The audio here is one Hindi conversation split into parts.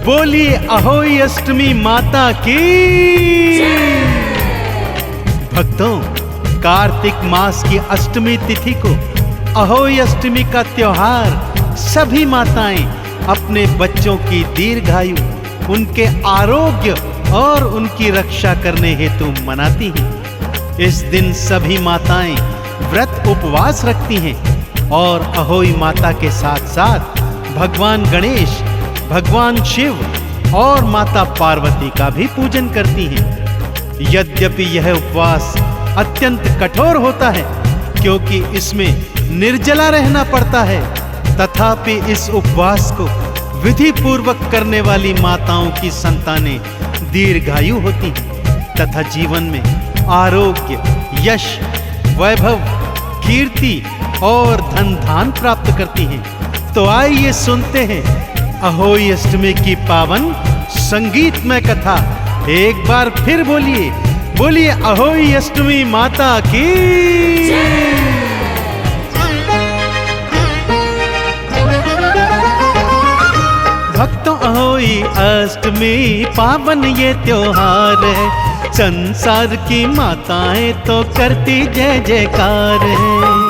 बोलिए अहोई अष्टमी माता की। भक्तों, कार्तिक मास की अष्टमी तिथि को अहोई अष्टमी का त्योहार सभी माताएं अपने बच्चों की दीर्घायु, उनके आरोग्य और उनकी रक्षा करने हेतु मनाती हैं। इस दिन सभी माताएं व्रत उपवास रखती हैं और अहोई माता के साथ साथ भगवान गणेश, भगवान शिव और माता पार्वती का भी पूजन करती हैं। यद्यपि यह उपवास अत्यंत कठोर होता है क्योंकि इसमें निर्जला रहना पड़ता है, तथापि इस उपवास को विधि पूर्वक करने वाली माताओं की संतानें दीर्घायु होती हैं तथा जीवन में आरोग्य, यश, वैभव, कीर्ति और धन धान प्राप्त करती हैं। तो आइए सुनते हैं अहोई अष्टमी की पावन संगीतमय कथा। एक बार फिर बोलिए, बोलिए अहोई अष्टमी माता की। भक्तों, अहोई अष्टमी पावन ये त्योहार है, संसार की माताएं तो करती जय जयकार है।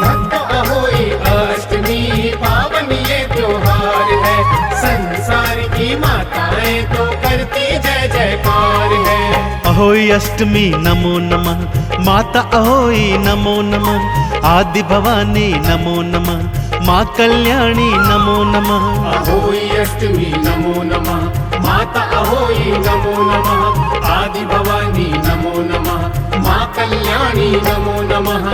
भक्तों, अहोई अष्टमी पावन ये त्योहार है, संसार की माताएं तो करती जय जयकार है। अहोई अष्टमी नमो नमः, माता अहोई नमो नमः, आदि भवानी नमो नमः, माँ कल्याणी नमो नमः। अहोई अष्टमी नमो नमः, माता अहोई नमो नमः, आदि भवानी नमो नमः, माँ कल्याणी नमो नमः।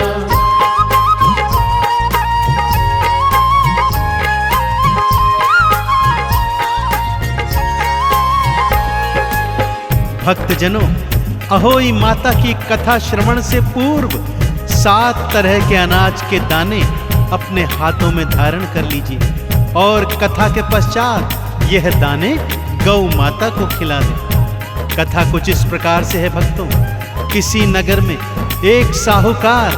भक्तजनों, अहोई माता की कथा श्रवण से पूर्व 7 तरह के अनाज के दाने अपने हाथों में धारण कर लीजिए और कथा के पश्चात यह दाने गौ माता को खिला दें। कथा कुछ इस प्रकार से है भक्तों। किसी नगर में एक साहूकार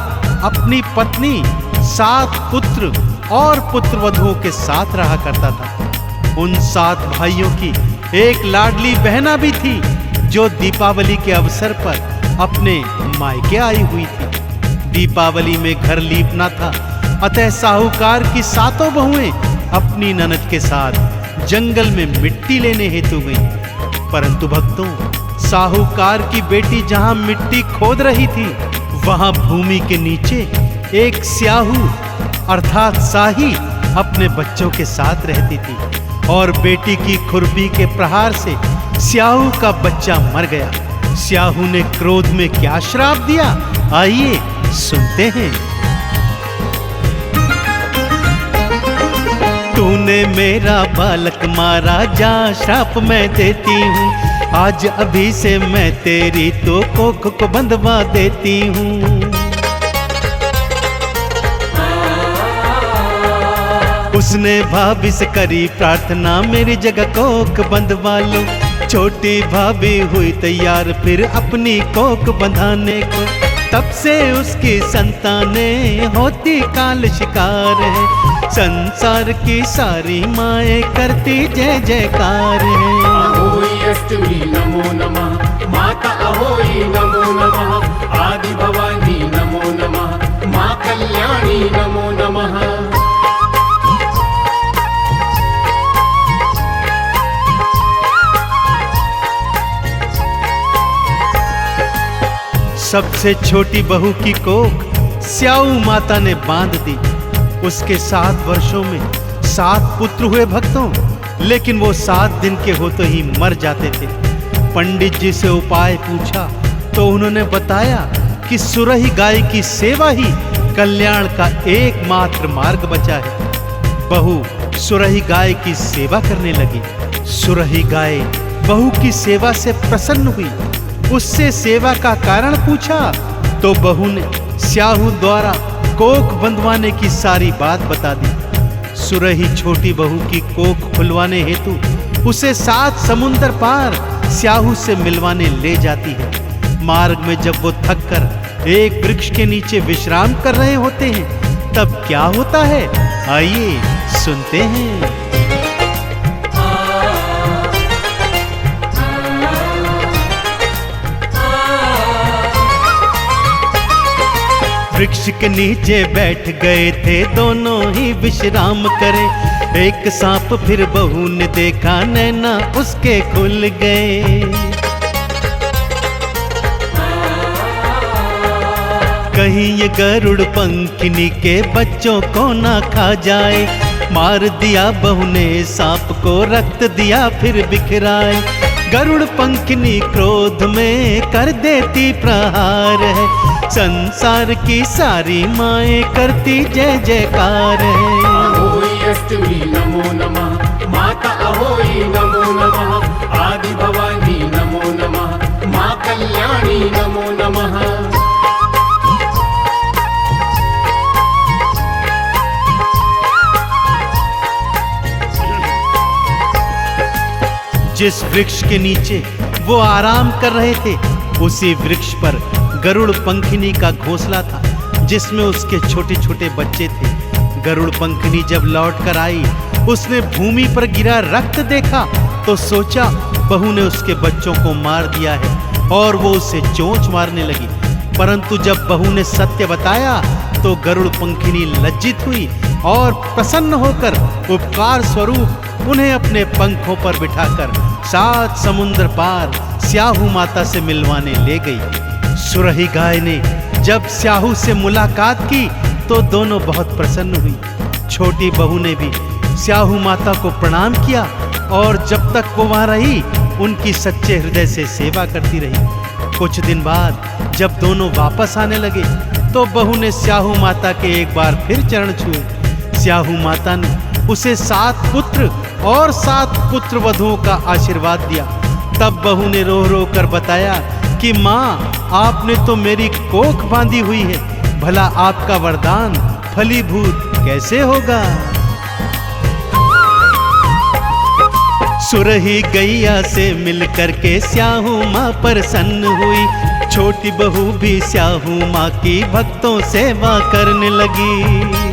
अपनी पत्नी, 7 पुत्र और पुत्रवधुओं के साथ रहा करता था। उन 7 भाइयों की एक लाडली बहना भी थी जो दीपावली के अवसर पर अपने मायके आई हुई थी। दीपावली में घर लीपना था, अतः साहूकार की 7 बहुएं अपनी ननद के साथ जंगल में मिट्टी लेने हेतु गईं। परंतु भक्तों, साहूकार की बेटी जहां मिट्टी खोद रही थी, वहां भूमि के नीचे एक स्याहू अर्थात साही अपने बच्चों के साथ रहती थी और बेटी की खुरपी के प्रहार से स्याहू का बच्चा मर गया। स्याहू ने क्रोध में क्या श्राप दिया, आइए सुनते हैं। तूने मेरा बालक मारा, जा श्राप मैं देती हूँ, आज अभी से मैं तेरी तो कोख को बंधवा देती हूँ। उसने भाभी से करी प्रार्थना, मेरी जगह कोख बंधवा लो। छोटी भाभी हुई तैयार फिर अपनी कोख बंधाने को। तब से उसकी संतानें होती काल शिकार है, संसार की सारी माएँ करती जय जयकार है। अहोई अष्टमी नमो नमः, माता अहोई नमो नमः, आदि भवानी नमो नमः, माँ कल्याणी नमो नमः। सबसे छोटी बहू की कोख स्याऊ माता ने बांध दी। उसके 7 वर्षों में 7 पुत्र हुए भक्तों, लेकिन वो 7 दिन के होते ही मर जाते थे। पंडित जी से उपाय पूछा तो उन्होंने बताया कि सुरही गाय की सेवा ही कल्याण का एकमात्र मार्ग बचा है। बहू सुरही गाय की सेवा करने लगी। सुरही गाय बहू की सेवा से प्रसन्न हुई। उससे सेवा का कारण पूछा तो बहू ने स्याहू द्वारा कोख बंधवाने की सारी बात बता दी। सुरही छोटी बहू की कोख खुलवाने हेतु उसे 7 समुंदर पार स्याहू से मिलवाने ले जाती है। मार्ग में जब वो थक कर एक वृक्ष के नीचे विश्राम कर रहे होते हैं, तब क्या होता है, आइए सुनते हैं। वृक्ष के नीचे बैठ गए थे दोनों ही विश्राम करे। एक सांप फिर बहू ने देखा, नैना उसके खुल गए। कहीं ये गरुड़ पंखिनी के बच्चों को ना खा जाए। मार दिया बहू ने सांप को, रक्त दिया फिर बिखराए। गरुड़ पंखिनी क्रोध में कर देती प्रहार है। संसार की सारी माएं करती जय जयकार है। अहोई अष्टमी नमो नमः, माता अहोई नमो नमः। आदि भवानी नमो नमः, माँ कल्याणी नमो नमः। जिस वृक्ष के नीचे वो आराम कर रहे थे, उसी वृक्ष पर गरुड़ पंखिनी का घोंसला था, जिसमें उसके छोटे छोटे बच्चे थे। गरुड़ पंखिनी जब लौट कर आई, उसने भूमि पर गिरा रक्त देखा तो सोचा बहू ने उसके बच्चों को मार दिया है, और वो उसे चोंच मारने लगी। परंतु जब बहू ने सत्य बताया तो गरुड़ पंखिनी लज्जित हुई और प्रसन्न होकर उपकार स्वरूप उन्हें अपने पंखों पर बिठाकर 7 समुद्र पार स्याहू माता से मिलवाने ले गई। सुरही गाय ने जब स्याहू से मुलाकात की तो दोनों बहुत प्रसन्न हुई। छोटी बहू ने भी स्याहू माता को प्रणाम किया और जब तक वो वहां रही उनकी सच्चे हृदय से सेवा करती रही। कुछ दिन बाद जब दोनों वापस आने लगे तो बहू ने स्याहू माता के एक बार फिर चरण छुए। स्याहू माता ने उसे 7 पुत्र और 7 पुत्र वधुओं का आशीर्वाद दिया। तब बहू ने रो रो कर बताया कि माँ, आपने तो मेरी कोख बांधी हुई है, भला आपका वरदान फलीभूत कैसे होगा। सुरही गैया से मिल करके स्याहू माँ प्रसन्न हुई। छोटी बहू भी स्याहू माँ की भक्तों सेवा करने लगी।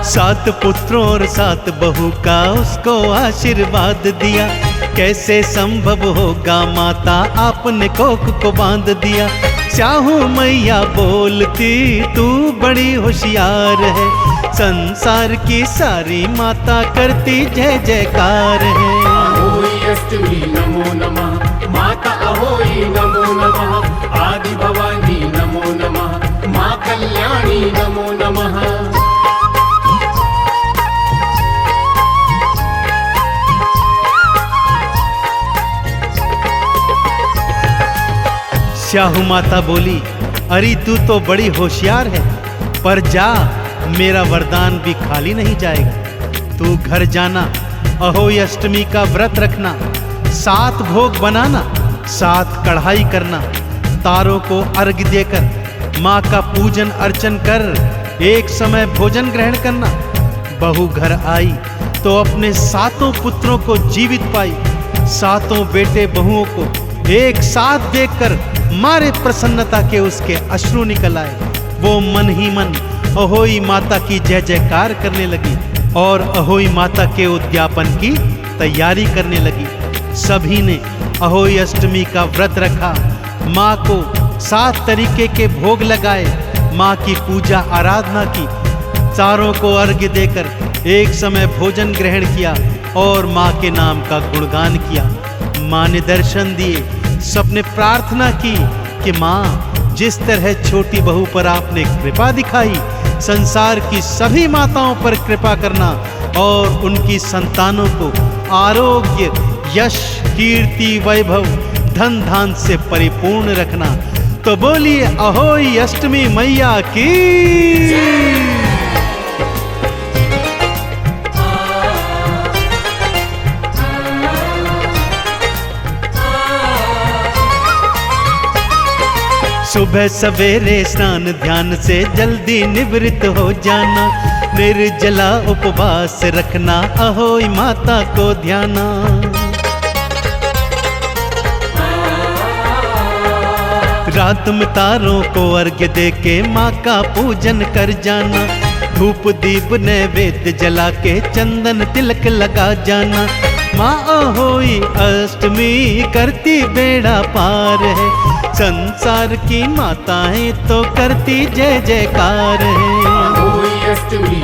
7 पुत्रों और 7 बहू का उसको आशीर्वाद दिया। कैसे संभव होगा माता, आपने कोख को बांध दिया। स्याहू मैया बोलती तू बड़ी होशियार है, संसार की सारी माता करती जय जयकार है। अहोई अष्टमी नमो नमः, माता अहोई नमो नमः। आदि भवानी नमो नमः, माँ कल्याणी नमो नमः। स्याहू माता बोली, अरे तू तो बड़ी होशियार है, पर जा, मेरा वरदान भी खाली नहीं जाएगा। तू घर जाना, अहोई अष्टमी का व्रत रखना, 7 भोग बनाना, 7 कढ़ाई करना, तारों को अर्घ्य देकर माँ का पूजन अर्चन कर एक समय भोजन ग्रहण करना। बहू घर आई तो अपने 7 पुत्रों को जीवित पाई। 7 बेटे बहुओं को एक साथ देखकर मारे प्रसन्नता के उसके अश्रु निकल आए। वो मन ही मन अहोई माता की जय जयकार करने लगी और अहोई माता के उद्यापन की तैयारी करने लगी। सभी ने अहोई अष्टमी का व्रत रखा, माँ को 7 तरीके के भोग लगाए, माँ की पूजा आराधना की, चारों को अर्घ्य देकर एक समय भोजन ग्रहण किया और माँ के नाम का गुणगान किया। माँ ने दर्शन दिए, सबने प्रार्थना की कि माँ, जिस तरह छोटी बहू पर आपने कृपा दिखाई, संसार की सभी माताओं पर कृपा करना और उनकी संतानों को आरोग्य, यश, कीर्ति, वैभव, धन धान से परिपूर्ण रखना। तो बोलिए अहोई अष्टमी मैया की। सुबह सवेरे स्नान ध्यान से जल्दी निवृत्त हो जाना, निर्जला उपवास रखना, अहोई माता को ध्याना। रात में तारों को अर्घ्य देके माँ का पूजन कर जाना, धूप दीप नैवेद्य जला के चंदन तिलक लगा जाना। माँ अहोई अष्टमी करती बेड़ा पार है, संसार की माताएं तो करती जय जयकार है। अहोई अष्टमी